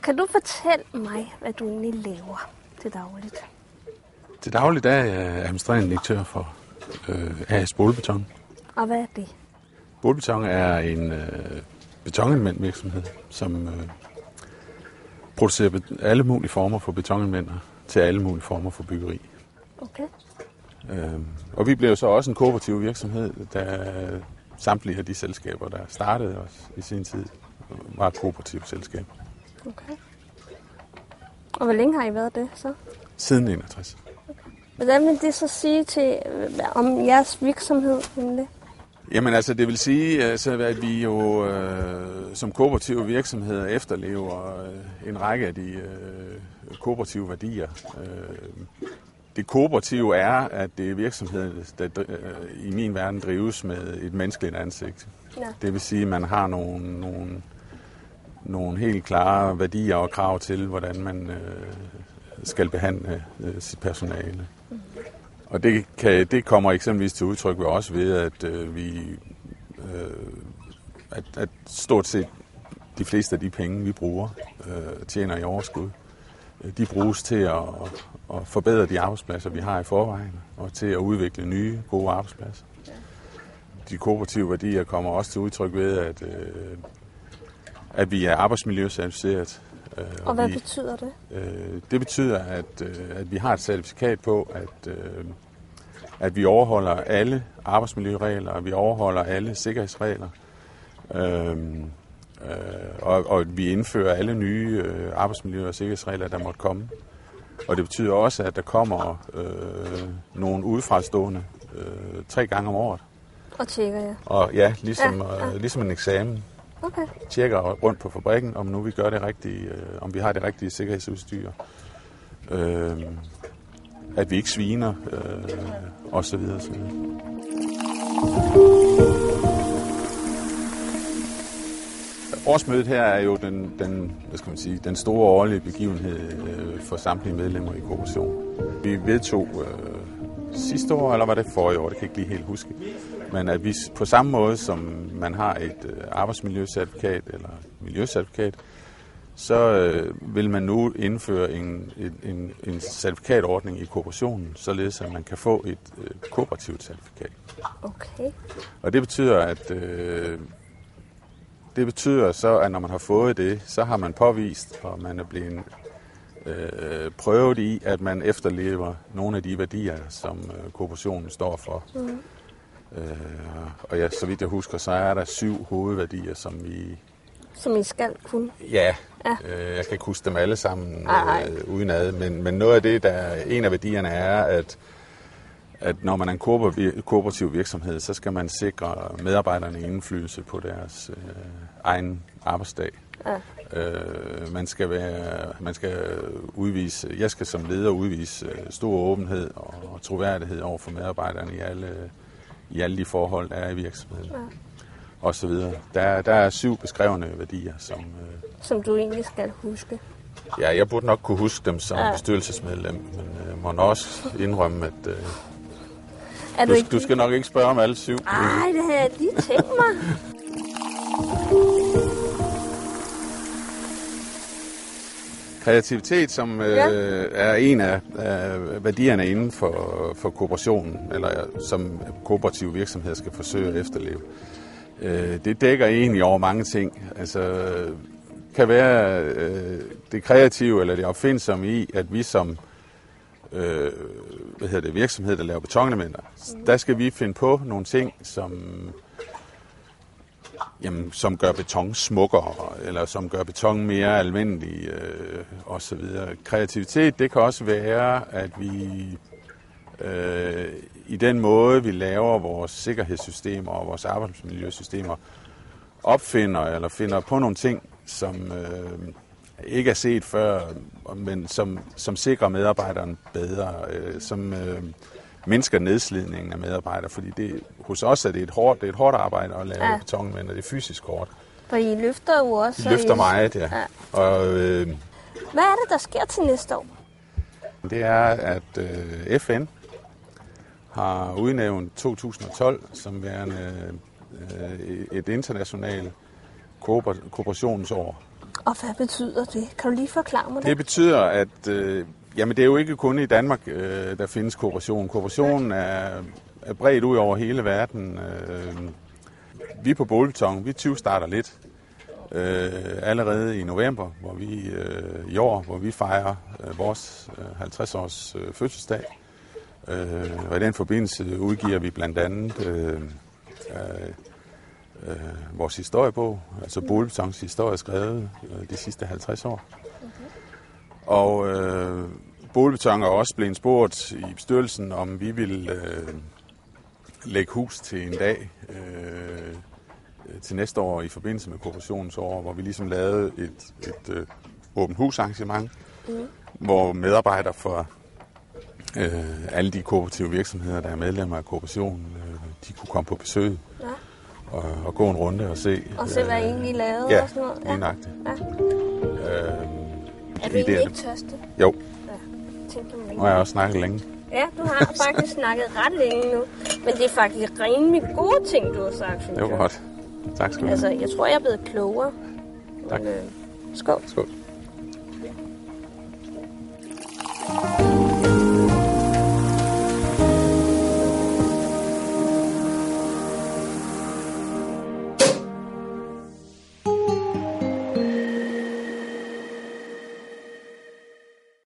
Kan du fortælle mig, hvad du egentlig laver til dagligt? Til dagligt er jeg administrerende direktør for AS Boligbeton. Og hvad er det? Boligbeton er en betonanvendvirksomhed, som producerer alle mulige former for betonanvender til alle mulige former for byggeri. Okay. Og vi blev så også en kooperativ virksomhed, da samtlige af de selskaber, der startede os i sin tid, var kooperative selskaber. Okay. Og hvor længe har I været det så? Siden 61. Okay. Hvordan vil det så sige om jeres virksomhed egentlig? Jamen altså, det vil sige, at vi jo som kooperative virksomheder efterlever en række af de kooperative værdier. Det kooperative er, at det er virksomheder, der i min verden drives med et menneskeligt ansigt. Ja. Det vil sige, at man har nogle helt klare værdier og krav til, hvordan man skal behandle sit personale. Mm. Og det kommer eksempelvis til udtryk ved også ved, at stort set de fleste af de penge, vi bruger, tjener i overskud. De bruges til at forbedre de arbejdspladser, vi har i forvejen, og til at udvikle nye, gode arbejdspladser. De kooperative værdier kommer også til udtryk ved, at vi er arbejdsmiljøcertificeret. Og hvad betyder det? Det betyder, at vi har et certifikat på, at vi overholder alle arbejdsmiljøregler, og vi overholder alle sikkerhedsregler, og at vi indfører alle nye arbejdsmiljø- og sikkerhedsregler, der måtte komme. Og det betyder også, at der kommer nogle udefrastående 3 gange om året. Og tjekker, ja. Og ja, ligesom en eksamen. Okay. Tjekker rundt på fabrikken, om nu vi gør det rigtige, om vi har det rigtige sikkerhedsudstyr, at vi ikke sviner, og så videre, så videre. Årsmødet her er jo den store årlige begivenhed for samtlige medlemmer i kooperationen. Vi vedtog sidste år, eller var det forrige år, det kan jeg ikke lige helt huske, men at vi på samme måde, som man har et arbejdsmiljøcertifikat eller miljøcertifikat, så vil man nu indføre en certifikatordning i kooperationen, således at man kan få et kooperativt certifikat. Okay. Og det betyder så, at når man har fået det, så har man påvist, og man er blevet prøvet i, at man efterlever nogle af de værdier, som kooperationen står for. Mm. Og ja, så vidt jeg husker, så er der 7 hovedværdier, som I skal kunne? Ja. Jeg kan ikke huske dem alle sammen udenad, men noget af det, en af værdierne er, at når man er en kooperativ virksomhed, så skal man sikre medarbejderne indflydelse på deres egen arbejdsdag. Ja. Jeg skal som leder udvise stor åbenhed og troværdighed over for medarbejderne i alle de forhold, der er i virksomheden. Ja. Og så videre. Der er 7 beskrevne værdier, som du egentlig skal huske. Ja, jeg burde nok kunne huske dem som bestyrelsesmedlem, men må også indrømme, at du skal nok ikke spørge om alle 7. Nej, det har jeg lige tænkt mig. Kreativitet, som er en af værdierne inden for kooperationen, eller som kooperative virksomheder skal forsøge at efterleve. Det dækker egentlig over mange ting. Altså, kan være det kreative eller det opfindsomme i, at vi som virksomhed, der laver betonelementer, der skal vi finde på nogle ting, som gør beton smukkere, eller som gør beton mere almindelig, osv. Kreativitet, det kan også være, at vi i den måde, vi laver vores sikkerhedssystemer og vores arbejdsmiljøsystemer, opfinder eller finder på nogle ting, som ikke er set før, men som sikrer medarbejderen bedre, som mindsker nedslidningen af medarbejdere, fordi hos os er det et hårdt arbejde at lave betonmænd, og det er fysisk hårdt. For I løfter jo også. I løfter meget, ja. Og, hvad er det, der sker til næste år? Det er, at FN har udnævnt 2012 som værende et internationalt kooperationsår. Og hvad betyder det? Kan du lige forklare mig det? Det betyder, at jamen det er jo ikke kun i Danmark, der findes kooperation. Kooperationen er bredt ud over hele verden. Vi på Bålbeton, vi 20 starter lidt allerede i november, hvor vi i år, hvor vi fejrer vores 50-års fødselsdag. Og i den forbindelse udgiver vi blandt andet vores historiebog, altså Bålbetons historie skrevet de sidste 50 år. Og Bålbeton er også blevet spurgt i bestyrelsen, om vi vil lægge hus til en dag til næste år i forbindelse med kooperationensår, hvor vi ligesom lavede et åbent husarrangement, hvor medarbejdere fra alle de kooperative virksomheder, der er medlemmer af kooperationen, de kunne komme på besøg og gå en runde og se. Og se, hvad I egentlig lavede ja, og sådan noget? Ja, lige nøjagtigt. Ja. Er du egentlig ikke tørstig? Jo. Ja, tænker man ikke. Nu har jeg også snakket længe. Ja, du har faktisk snakket ret længe nu. Men det er faktisk rimelig gode ting, du har sagt, synes Det var godt. Tak skal du have. Altså, jeg tror, jeg er blevet klogere. Tak. Men, skål. Skål.